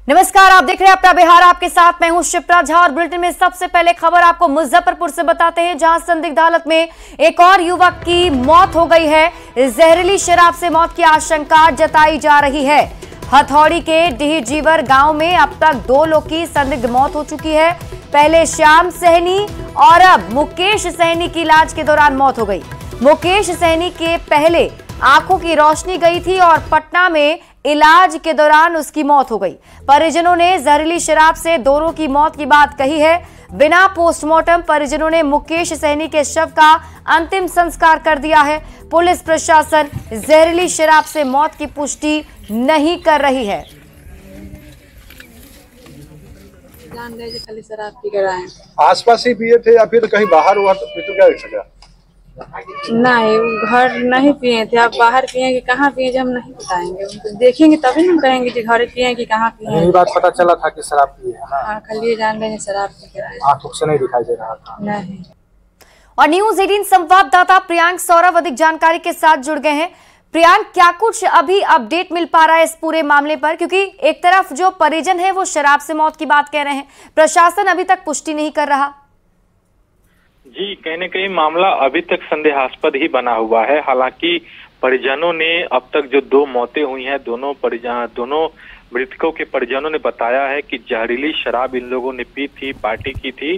नमस्कार, आप देख रहे हैं अपना बिहार। आपके साथ मैं हूं शिप्रा झा और बुलेटिन में सबसे पहले खबर आपको मुजफ्फरपुर से बताते हैं, जहां संदिग्ध हालत में एक और युवक की मौत हो गई है। जहरीली शराब से मौत की आशंका जताई जा रही है। हथौड़ी के डिहजीवर गांव में अब तक 2 लोग की संदिग्ध मौत हो चुकी है। पहले श्याम सहनी और अब मुकेश सहनी की इलाज के दौरान मौत हो गई। मुकेश सहनी के पहले आंखों की रोशनी गई थी और पटना में इलाज के दौरान उसकी मौत हो गई। परिजनों ने जहरीली शराब से दोनों की मौत की बात कही है। बिना पोस्टमार्टम परिजनों ने मुकेश सहनी के शव का अंतिम संस्कार कर दिया है। पुलिस प्रशासन जहरीली शराब से मौत की पुष्टि नहीं कर रही है। जान रहे कि खाली शराब पी कर आए, आसपास ही पिए थे या फिर कहीं बाहर हुआ तो क्या हो सका? नहीं, घर नहीं पिए थे। आप बाहर पिए कि कहाँ पिए हम नहीं बताएंगे। तो देखेंगे तभी हम कहेंगे कि घर पिए कि कहाँ पिए। यही बात पता चला था कि शराब पिए है ना? हाँ, खाली जान रहे हैं शराब पी कर आए। आंखों से नहीं दिखाई दे रहा था। नहीं। और न्यूज 18 संवाददाता प्रियांक सौरभ अधिक जानकारी के साथ जुड़ गए हैं। प्रियांक, क्या कुछ अभी अपडेट मिल पा रहा है इस पूरे मामले पर? क्योंकि एक तरफ जो परिजन है वो शराब से मौत की बात कह रहे हैं, प्रशासन अभी तक पुष्टि नहीं कर रहा। जी, कहीं न कहीं मामला अभी तक संदेहास्पद ही बना हुआ है। हालांकि परिजनों ने अब तक जो 2 मौतें हुई हैं, दोनों मृतकों के परिजनों ने बताया है कि जहरीली शराब इन लोगों ने पी थी, पार्टी की थी,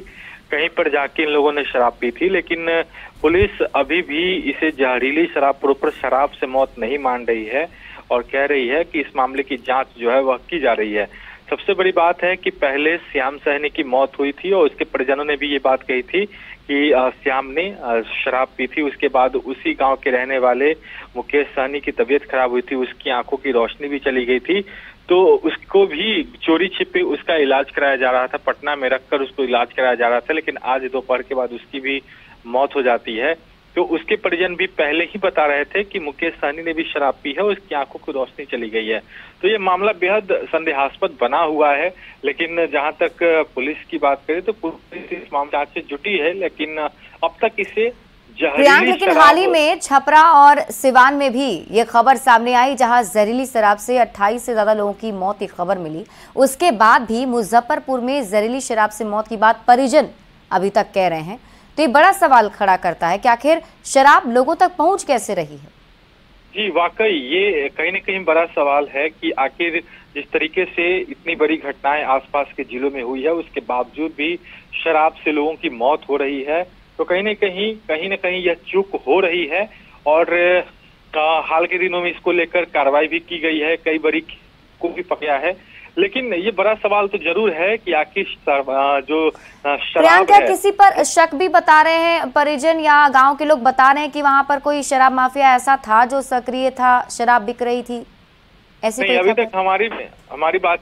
कहीं पर जाके इन लोगों ने शराब पी थी। लेकिन पुलिस अभी भी इसे जहरीली शराब, प्रॉपर शराब से मौत नहीं मान रही है और कह रही है कि इस मामले की जांच जो है वह की जा रही है। सबसे बड़ी बात है कि पहले श्याम सहनी की मौत हुई थी और उसके परिजनों ने भी ये बात कही थी कि श्याम ने शराब पी थी। उसके बाद उसी गांव के रहने वाले मुकेश सहनी की तबीयत खराब हुई थी, उसकी आंखों की रोशनी भी चली गई थी, तो उसको भी चोरी छिपे उसका इलाज कराया जा रहा था। पटना में रखकर उसको इलाज कराया जा रहा था, लेकिन आज दोपहर के बाद उसकी भी मौत हो जाती है। तो उसके परिजन भी पहले ही बता रहे थे कि मुकेश सहनी ने भी शराब पी है और उसकी आंखों की रोशनी चली गई है। तो ये मामला बेहद संदेहास्पद बना हुआ है। लेकिन जहां तक पुलिस की बात करें तो पुलिस इस मामले जांच से जुटी है, लेकिन अब तक इसे प्रियांक, लेकिन हाल ही में छपरा और सिवान में भी ये खबर सामने आई, जहां जहरीली शराब से 28 से ज्यादा लोगों की मौत की खबर मिली। उसके बाद भी मुजफ्फरपुर में जहरीली शराब से मौत की बात परिजन अभी तक कह रहे हैं। तो ये बड़ा सवाल खड़ा करता है कि आखिर शराब लोगों तक पहुंच कैसे रही है? जी, वाकई ये कहीं न कहीं बड़ा सवाल है कि आखिर जिस तरीके से इतनी बड़ी घटनाएं आसपास के जिलों में हुई है, उसके बावजूद भी शराब से लोगों की मौत हो रही है। तो कहीं न कहीं यह चूक हो रही है और हाल के दिनों में इसको लेकर कार्रवाई भी की गई है, कई बड़ी को भी पकड़ा है। लेकिन ये बड़ा सवाल तो जरूर है कि आखिर जो शराब है, किसी पर शक भी बता रहे हैं परिजन या गांव के लोग बता रहे हैं कि वहां पर कोई शराब माफिया ऐसा था जो सक्रिय था, शराब बिक रही थी, ऐसी नहीं? अभी तक हमारी बात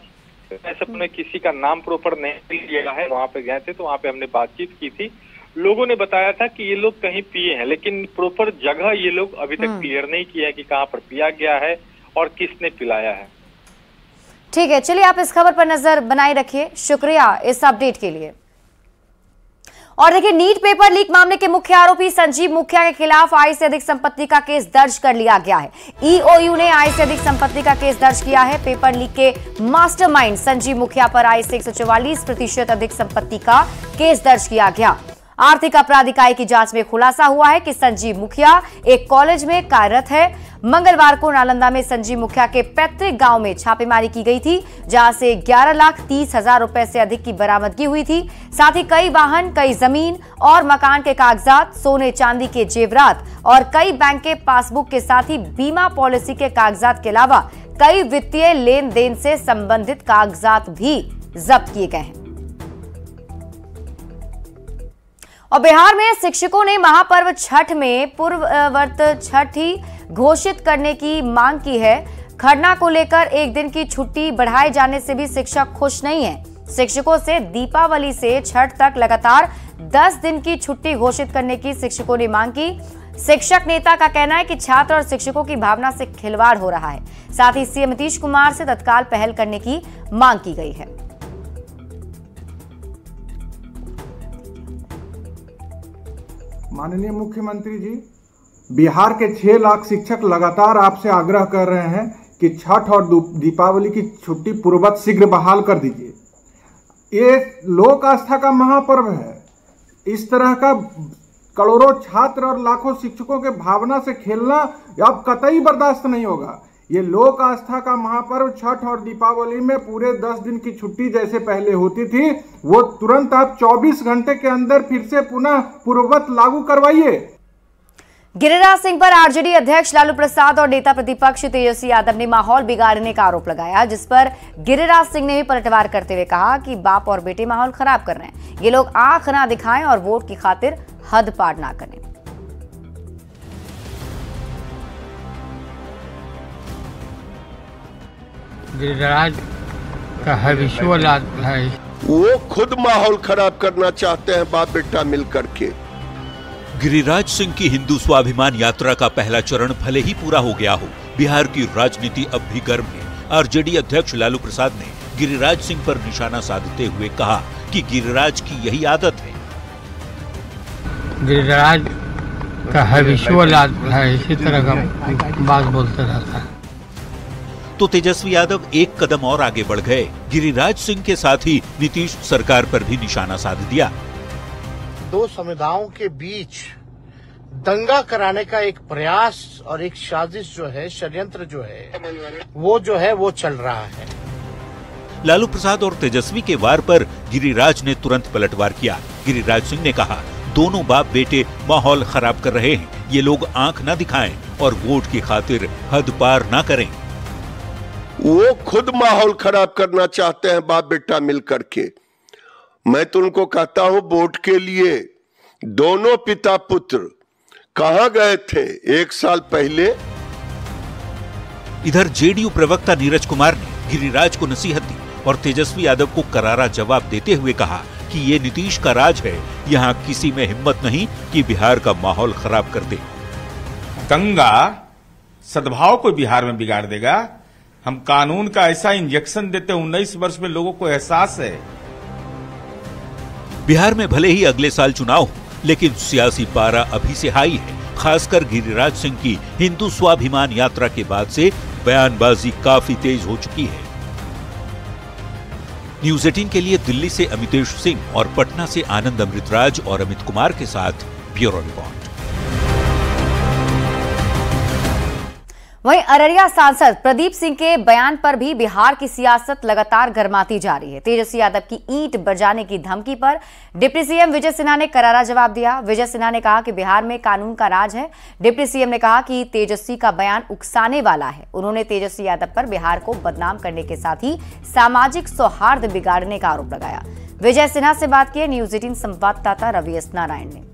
सबने किसी का नाम प्रॉपर नहीं लिया है। वहाँ पे गए थे तो वहाँ पे हमने बातचीत की थी, लोगों ने बताया था कि ये लोग कहीं पिए हैं, लेकिन प्रॉपर जगह ये लोग अभी तक क्लियर नहीं किया है कि कहाँ पर पिया गया है और किसने पिलाया है। ठीक है, चलिए आप इस खबर पर नजर बनाए रखिए। शुक्रिया इस अपडेट के लिए। और देखिए, नीट पेपर लीक मामले के मुख्य आरोपी संजीव मुखिया के खिलाफ आय से अधिक संपत्ति का केस दर्ज कर लिया गया है। ईओयू ने आय से अधिक संपत्ति का केस दर्ज किया है। पेपर लीक के मास्टरमाइंड संजीव मुखिया पर आय से 144% अधिक संपत्ति का केस दर्ज किया गया। आर्थिक अपराध इकाई की जांच में खुलासा हुआ है कि संजीव मुखिया एक कॉलेज में कार्यरत है। मंगलवार को नालंदा में संजीव मुखिया के पैतृक गांव में छापेमारी की गई थी, जहां से 11,30,000 रुपए से अधिक की बरामदगी हुई थी। साथ ही कई वाहन, कई जमीन और मकान के कागजात, सोने चांदी के जेवरात और कई बैंक के पासबुक के साथ ही बीमा पॉलिसी के कागजात के अलावा कई वित्तीय लेन देन से संबंधित कागजात भी जब्त किए गए हैं। और बिहार में शिक्षकों ने महापर्व छठ में पूर्ववर्त छठ ही घोषित करने की मांग की है। खरना को लेकर एक दिन की छुट्टी बढ़ाए जाने से भी शिक्षक खुश नहीं है। शिक्षकों से दीपावली से छठ तक लगातार 10 दिन की छुट्टी घोषित करने की शिक्षकों ने मांग की। शिक्षक नेता का कहना है कि छात्र और शिक्षकों की भावना से खिलवाड़ हो रहा है। साथ ही सीएम नीतीश कुमार से तत्काल पहल करने की मांग की गई है। माननीय मुख्यमंत्री जी, बिहार के 6 लाख शिक्षक लगातार आपसे आग्रह कर रहे हैं कि छठ और दीपावली की छुट्टी पूर्ववत शीघ्र बहाल कर दीजिए। ये लोक आस्था का महापर्व है। इस तरह का करोड़ों छात्र और लाखों शिक्षकों के भावना से खेलना अब कतई बर्दाश्त नहीं होगा। ये लोक आस्था का महापर्व छठ और दीपावली में पूरे 10 दिन की छुट्टी जैसे पहले होती थी, वो तुरंत आप 24 घंटे के अंदर फिर से पुनः पूर्ववत लागू करवाइए। गिरिराज सिंह पर आरजेडी अध्यक्ष लालू प्रसाद और नेता प्रतिपक्ष तेजस्वी यादव ने माहौल बिगाड़ने का आरोप लगाया, जिस पर गिरिराज सिंह ने भी पलटवार करते हुए कहा कि बाप और बेटे माहौल खराब कर रहे हैं। ये लोग आंख ना दिखाएं और वोट की खातिर हद पार ना करें। गिरिराज का है विजुअल है, वो खुद माहौल खराब करना चाहते हैं बाप बेटा मिलकर के। गिरिराज सिंह की हिंदू स्वाभिमान यात्रा का पहला चरण भले ही पूरा हो गया हो, बिहार की राजनीति अब भी गर्म है। आरजेडी अध्यक्ष लालू प्रसाद ने गिरिराज सिंह पर निशाना साधते हुए कहा कि गिरिराज की यही आदत है। गिरिराज का है विजुअल है, इसी तरह का बात बोलते रहता है। तो तेजस्वी यादव एक कदम और आगे बढ़ गए। गिरिराज सिंह के साथ ही नीतीश सरकार पर भी निशाना साध दिया। दो समुदायों के बीच दंगा कराने का एक प्रयास और एक साजिश जो है, षड्यंत्र जो है वो चल रहा है। लालू प्रसाद और तेजस्वी के वार पर गिरिराज ने तुरंत पलटवार किया। गिरिराज सिंह ने कहा, दोनों बाप बेटे माहौल खराब कर रहे हैं। ये लोग आंख न दिखाएं और वोट की खातिर हद पार न करें। वो खुद माहौल खराब करना चाहते हैं बाप बेटा मिलकर के। मैं तो उनको कहता हूं, वोट के लिए दोनों पिता पुत्र कहां गए थे 1 साल पहले। इधर जेडीयू प्रवक्ता नीरज कुमार ने गिरिराज को नसीहत दी और तेजस्वी यादव को करारा जवाब देते हुए कहा कि ये नीतीश का राज है, यहाँ किसी में हिम्मत नहीं कि बिहार का माहौल खराब कर दे। दंगा सद्भाव को बिहार में बिगाड़ देगा। हम कानून का ऐसा इंजेक्शन देते 19 वर्ष में लोगों को एहसास है। बिहार में भले ही अगले साल चुनाव हो, लेकिन सियासी पारा अभी से हाई है। खासकर गिरिराज सिंह की हिंदू स्वाभिमान यात्रा के बाद से बयानबाजी काफी तेज हो चुकी है। न्यूज़ 18 के लिए दिल्ली से अमितेश सिंह और पटना से आनंद अमृतराज और अमित कुमार के साथ ब्यूरो रिपोर्ट। वहीं अररिया सांसद प्रदीप सिंह के बयान पर भी बिहार की सियासत लगातार गर्माती जा रही है। तेजस्वी यादव की ईंट बजाने की धमकी पर डिप्टी सीएम विजय सिन्हा ने करारा जवाब दिया। विजय सिन्हा ने कहा कि बिहार में कानून का राज है। डिप्टी सीएम ने कहा कि तेजस्वी का बयान उकसाने वाला है। उन्होंने तेजस्वी यादव पर बिहार को बदनाम करने के साथ ही सामाजिक सौहार्द बिगाड़ने का आरोप लगाया। विजय सिन्हा से बात की न्यूज़ 18 संवाददाता रवि एस नारायण ने।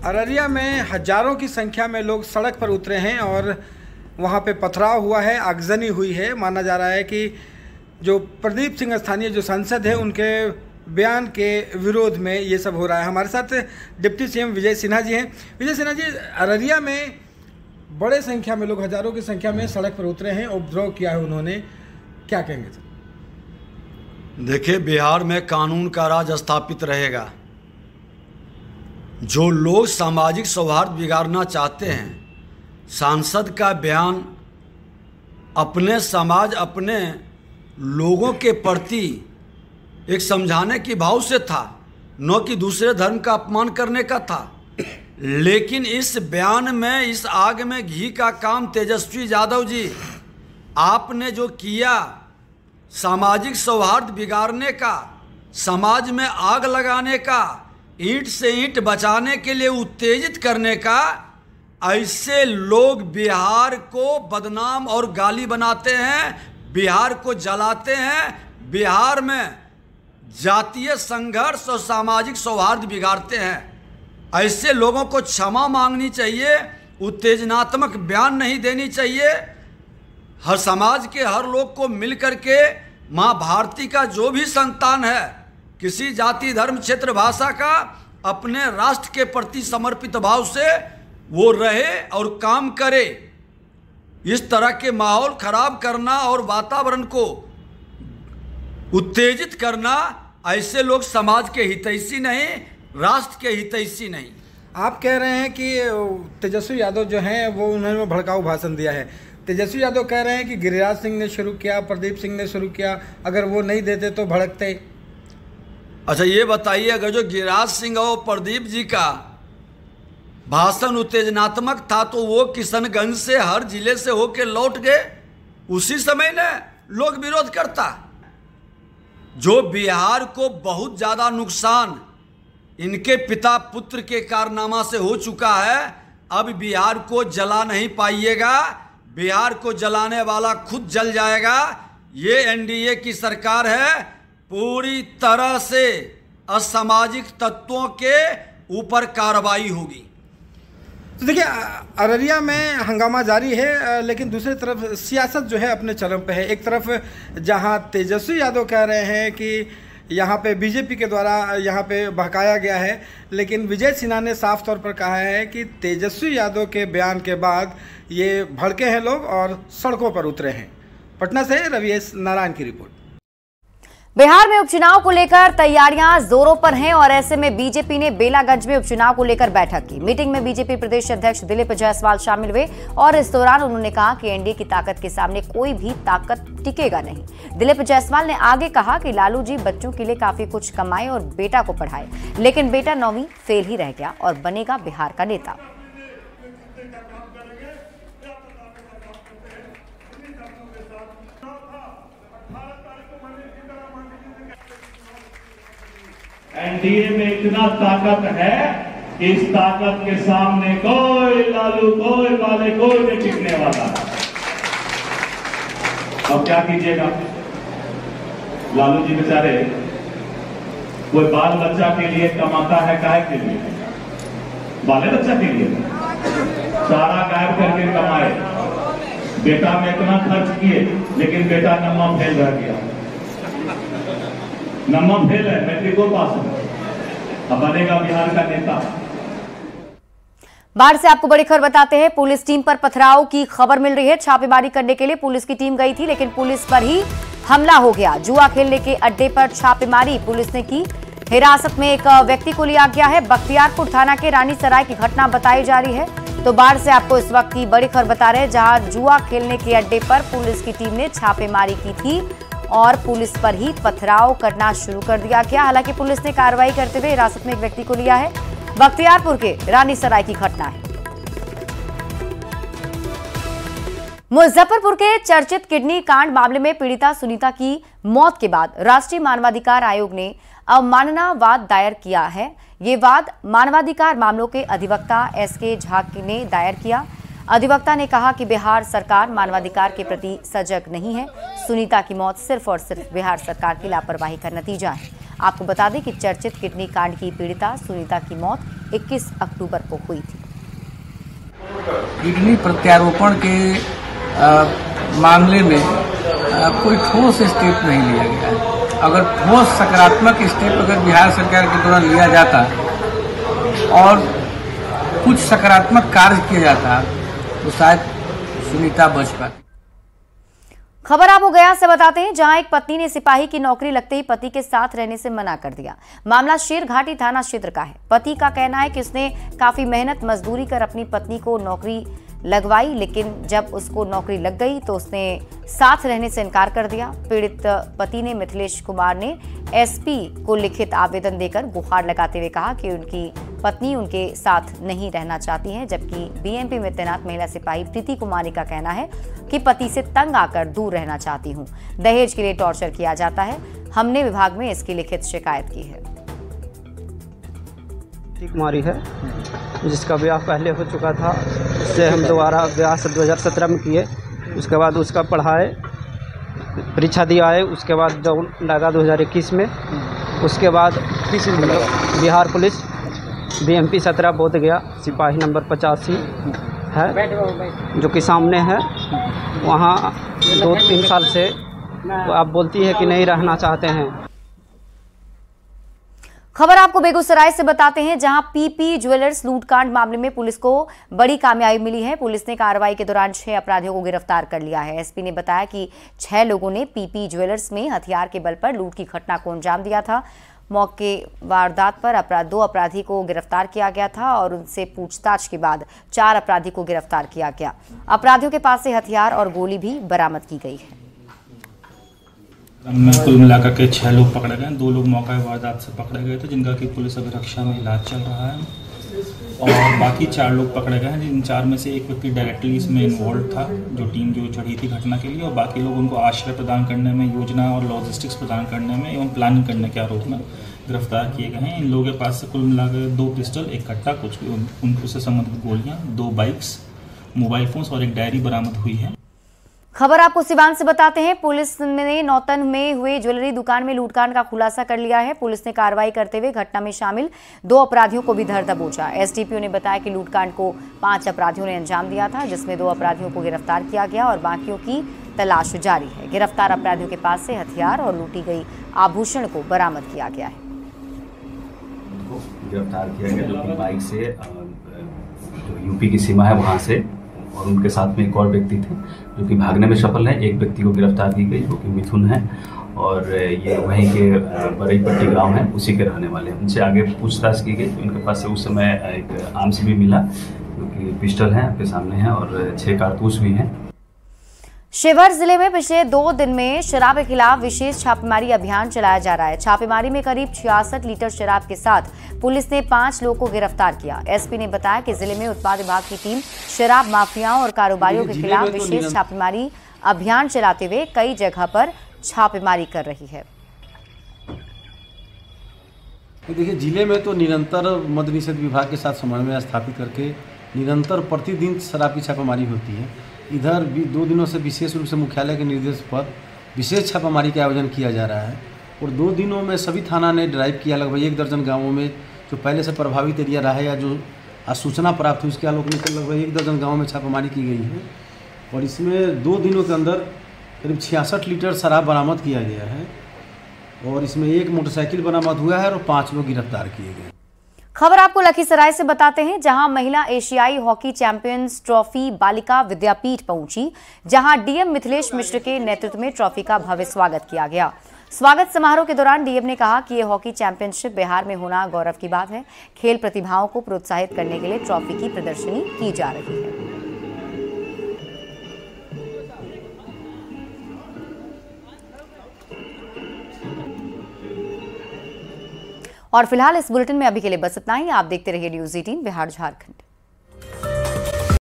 अररिया में हजारों की संख्या में लोग सड़क पर उतरे हैं और वहां पे पथराव हुआ है, आगजनी हुई है। माना जा रहा है कि जो प्रदीप सिंह स्थानीय जो सांसद है उनके बयान के विरोध में ये सब हो रहा है। हमारे साथ डिप्टी सीएम विजय सिन्हा जी हैं। विजय सिन्हा जी, अररिया में बड़े संख्या में लोग, हजारों की संख्या में सड़क पर उतरे हैं, उपद्रव किया है उन्होंने, क्या कहेंगे सर? देखिए, बिहार में कानून का राज स्थापित रहेगा। जो लोग सामाजिक सौहार्द बिगाड़ना चाहते हैं, सांसद का बयान अपने समाज, अपने लोगों के प्रति एक समझाने की भाव से था, न कि दूसरे धर्म का अपमान करने का था। लेकिन इस बयान में, इस आग में घी का काम तेजस्वी यादव जी आपने जो किया, सामाजिक सौहार्द बिगाड़ने का, समाज में आग लगाने का, ईंट से ईंट बचाने के लिए उत्तेजित करने का, ऐसे लोग बिहार को बदनाम और गाली बनाते हैं, बिहार को जलाते हैं, बिहार में जातीय संघर्ष और सामाजिक सौहार्द बिगाड़ते हैं। ऐसे लोगों को क्षमा मांगनी चाहिए, उत्तेजनात्मक बयान नहीं देनी चाहिए। हर समाज के हर लोग को मिलकर के माँ भारती का जो भी संतान है, किसी जाति धर्म क्षेत्र भाषा का, अपने राष्ट्र के प्रति समर्पित भाव से वो रहे और काम करे। इस तरह के माहौल खराब करना और वातावरण को उत्तेजित करना, ऐसे लोग समाज के हितैषी नहीं, राष्ट्र के हितैषी नहीं। आप कह रहे हैं कि तेजस्वी यादव जो हैं वो उन्होंने भड़काऊ भाषण दिया है। तेजस्वी यादव कह रहे हैं कि गिरिराज सिंह ने शुरू किया, प्रदीप सिंह ने शुरू किया, अगर वो नहीं देते तो भड़कते। अच्छा ये बताइए, अगर जो गिरिराज सिंह और प्रदीप जी का भाषण उत्तेजनात्मक था तो वो किशनगंज से हर जिले से होके लौट गए, उसी समय ने लोग विरोध करता। जो बिहार को बहुत ज्यादा नुकसान इनके पिता पुत्र के कारनामा से हो चुका है, अब बिहार को जला नहीं पाइएगा, बिहार को जलाने वाला खुद जल जाएगा। ये एनडीए की सरकार है, पूरी तरह से असामाजिक तत्वों के ऊपर कार्रवाई होगी। तो देखिए अररिया में हंगामा जारी है, लेकिन दूसरी तरफ सियासत जो है अपने चरम पे है। एक तरफ जहां तेजस्वी यादव कह रहे हैं कि यहाँ पे बीजेपी के द्वारा यहाँ पे बहकाया गया है, लेकिन विजय सिन्हा ने साफ तौर पर कहा है कि तेजस्वी यादव के बयान के बाद ये भड़के हैं लोग और सड़कों पर उतरे हैं। पटना से रविएस नारायण की रिपोर्ट। बिहार में उपचुनाव को लेकर तैयारियां जोरों पर हैं और ऐसे में बीजेपी ने बेलागंज में उपचुनाव को लेकर बैठक की। मीटिंग में बीजेपी प्रदेश अध्यक्ष दिलीप जायसवाल शामिल हुए और इस दौरान उन्होंने कहा कि एनडीए की ताकत के सामने कोई भी ताकत टिकेगा नहीं। दिलीप जायसवाल ने आगे कहा कि लालू जी बच्चों के लिए काफी कुछ कमाए और बेटा को पढ़ाए, लेकिन बेटा 9वीं फेल ही रह गया और बनेगा बिहार का नेता। एनडीए में इतना ताकत है कि इस ताकत के सामने कोई लालू कोई काले कोई नहीं टिकने वाला। अब क्या कीजिएगा, लालू जी बेचारे कोई बाल बच्चा के लिए कमाता है, काहे के लिए? बाले बच्चा के लिए सारा गायब करके कमाए। बेटा में इतना खर्च किए लेकिन बेटा नम्मा फेल रह गया, नम्मा फेल है, मैट्रिको पास है, अब बनेगा बिहार का नेता। बाढ़ से आपको बड़ी खबर बताते हैं। पुलिस टीम पर पथराव की खबर मिल रही है। छापेमारी करने के लिए पुलिस की टीम गई थी, लेकिन पुलिस पर ही हमला हो गया। जुआ खेलने के अड्डे पर छापेमारी पुलिस ने की। हिरासत में एक व्यक्ति को लिया गया है। बख्तियारपुर थाना के रानी सराय की घटना बताई जा रही है। तो बाढ़ से आपको इस वक्त की बड़ी खबर बता रहे हैं, जहां जुआ खेलने के अड्डे पर पुलिस की टीम ने छापेमारी की थी और पुलिस पर ही पथराव करना शुरू कर दिया गया। हालांकि पुलिस ने कार्रवाई करते हुए हिरासत में एक व्यक्ति को लिया है। बख्तियारपुर के रानी सराय की घटना है। मुजफ्फरपुर के चर्चित किडनी कांड मामले में पीड़िता सुनीता की मौत के बाद राष्ट्रीय मानवाधिकार आयोग ने अवमानना वाद दायर किया है। ये वाद मानवाधिकार मामलों के अधिवक्ता एसके झा ने दायर किया। अधिवक्ता ने कहा कि बिहार सरकार मानवाधिकार के प्रति सजग नहीं है। सुनीता की मौत सिर्फ और सिर्फ बिहार सरकार की लापरवाही का नतीजा है। आपको बता दें कि चर्चित किडनी कांड की पीड़िता सुनीता की मौत 21 अक्टूबर को हुई थी। किडनी प्रत्यारोपण के मामले में कोई ठोस स्टेप नहीं लिया गया है। अगर ठोस सकारात्मक स्टेप अगर बिहार सरकार के द्वारा लिया जाता और कुछ सकारात्मक कार्य किया जाता तो शायद सुनीता बच पाती। खबर आपको गया से बताते हैं, जहां एक पत्नी ने सिपाही की नौकरी लगते ही पति के साथ रहने से मना कर दिया। मामला शेरघाटी थाना क्षेत्र का है। पति का कहना है कि उसने काफी मेहनत मजदूरी कर अपनी पत्नी को नौकरी लगवाई, लेकिन जब उसको नौकरी लग गई तो उसने साथ रहने से इनकार कर दिया। पीड़ित पति ने मिथिलेश कुमार ने एसपी को लिखित आवेदन देकर गुहार लगाते हुए कहा कि उनकी पत्नी उनके साथ नहीं रहना चाहती है। जबकि बीएमपी में तैनात महिला सिपाही प्रीति कुमारी का कहना है कि पति से तंग आकर दूर रहना चाहती हूँ। दहेज के लिए टॉर्चर किया जाता है। हमने विभाग में इसकी लिखित शिकायत की है। कुमारी है जिसका ब्याह पहले हो चुका था, उससे हम दोबारा ब्याह 2017 में किए। उसके बाद उसका पढ़ाए, परीक्षा दिया है। उसके बाद लगा 2021 में। उसके बाद बिहार पुलिस बीएमपी 17 बोध गया, सिपाही नंबर 85 है जो कि सामने है। वहाँ 2-3 साल से आप बोलती है कि नहीं रहना चाहते हैं। खबर आपको बेगूसराय से बताते हैं, जहां पीपी ज्वेलर्स लूटकांड मामले में पुलिस को बड़ी कामयाबी मिली है। पुलिस ने कार्रवाई के दौरान 6 अपराधियों को गिरफ्तार कर लिया है। एसपी ने बताया कि 6 लोगों ने पीपी ज्वेलर्स में हथियार के बल पर लूट की घटना को अंजाम दिया था। मौके वारदात पर दो अपराधी को गिरफ्तार किया गया था और उनसे पूछताछ के बाद 4 अपराधी को गिरफ्तार किया गया। अपराधियों के पास से हथियार और गोली भी बरामद की गई है। कुल मिलाकर के 6 लोग पकड़े गए, 2 लोग मौका वारदात से पकड़े गए थे जिनका कि पुलिस अभिरक्षा में इलाज चल रहा है और बाकी 4 लोग पकड़े गए हैं जिन 4 में से एक व्यक्ति डायरेक्टली इसमें इन्वॉल्व था, जो टीम जो चढ़ी थी घटना के लिए, और बाकी लोग उनको आश्रय प्रदान करने में, योजना और लॉजिस्टिक्स प्रदान करने में एवं प्लानिंग करने के आरोप में गिरफ्तार किए गए हैं। इन लोगों के पास से कुल मिलाकर 2 पिस्टल, 1 कट्टा, कुछ उनसे संबंधित गोलियां, 2 बाइक्स, मोबाइल फोन्स और एक डायरी बरामद हुई है। खबर आपको सिवान से बताते हैं। पुलिस ने नौतन में हुए ज्वेलरी दुकान में लूटकांड का खुलासा कर लिया है। पुलिस ने कार्रवाई करते हुए घटना में शामिल 2 अपराधियों को भी धर दबोचा। एसडीपीओ ने बताया कि लूटकांड को 5 अपराधियों ने अंजाम दिया था, जिसमें 2 अपराधियों को गिरफ्तार किया गया और बाकियों की तलाश जारी है। गिरफ्तार अपराधियों के पास से हथियार और लूटी गई आभूषण को बरामद किया गया है। गिरफ्तार किया गया जो कि बाइक से जो यूपी की सीमा है वहाँ से, और उनके साथ में एक और व्यक्ति थे जो कि भागने में सफल है। एक व्यक्ति को गिरफ्तार की गई जो कि मिथुन है और ये वहीं के बरईपट्टी गांव है, उसी के रहने वाले हैं। उनसे आगे पूछताछ की गई तो इनके पास से उस समय एक आर्म्स भी मिला जो कि पिस्टल है, आपके सामने है, और 6 कारतूस भी हैं। शिवहर जिले में पिछले 2 दिन में शराब के खिलाफ विशेष छापेमारी अभियान चलाया जा रहा है। छापेमारी में करीब 66 लीटर शराब के साथ पुलिस ने 5 लोगों को गिरफ्तार किया। एसपी ने बताया कि जिले में उत्पाद विभाग की टीम शराब माफियाओं और कारोबारियों के खिलाफ विशेष छापेमारी अभियान चलाते हुए कई जगह पर छापेमारी कर रही है। देखिए, जिले में तो निरंतर मद्य निषेध विभाग के साथ समन्वय स्थापित करके निरंतर प्रतिदिन शराब की छापेमारी होती है। इधर भी 2 दिनों से विशेष रूप से मुख्यालय के निर्देश पर विशेष छापामारी का आयोजन किया जा रहा है और 2 दिनों में सभी थाना ने ड्राइव किया। लगभग 1 दर्जन गांवों में जो पहले से प्रभावित एरिया रहा है या जो सूचना प्राप्त हुई उसके आलोक में लगभग 1 दर्जन गाँव में छापामारी की गई है और इसमें 2 दिनों के अंदर करीब 66 लीटर शराब बरामद किया गया है और इसमें 1 मोटरसाइकिल बरामद हुआ है और 5 लोग गिरफ्तार किए गए। खबर आपको लखीसराय से बताते हैं, जहां महिला एशियाई हॉकी चैंपियंस ट्रॉफी बालिका विद्यापीठ पहुंची, जहां डीएम मिथिलेश मिश्र के नेतृत्व में ट्रॉफी का भव्य स्वागत किया गया। स्वागत समारोह के दौरान डीएम ने कहा कि ये हॉकी चैंपियनशिप बिहार में होना गौरव की बात है। खेल प्रतिभाओं को प्रोत्साहित करने के लिए ट्रॉफी की प्रदर्शनी की जा रही है। और फिलहाल इस बुलेटिन में अभी के लिए बस इतना ही। आप देखते रहिए न्यूज़ 18 बिहार झारखंड।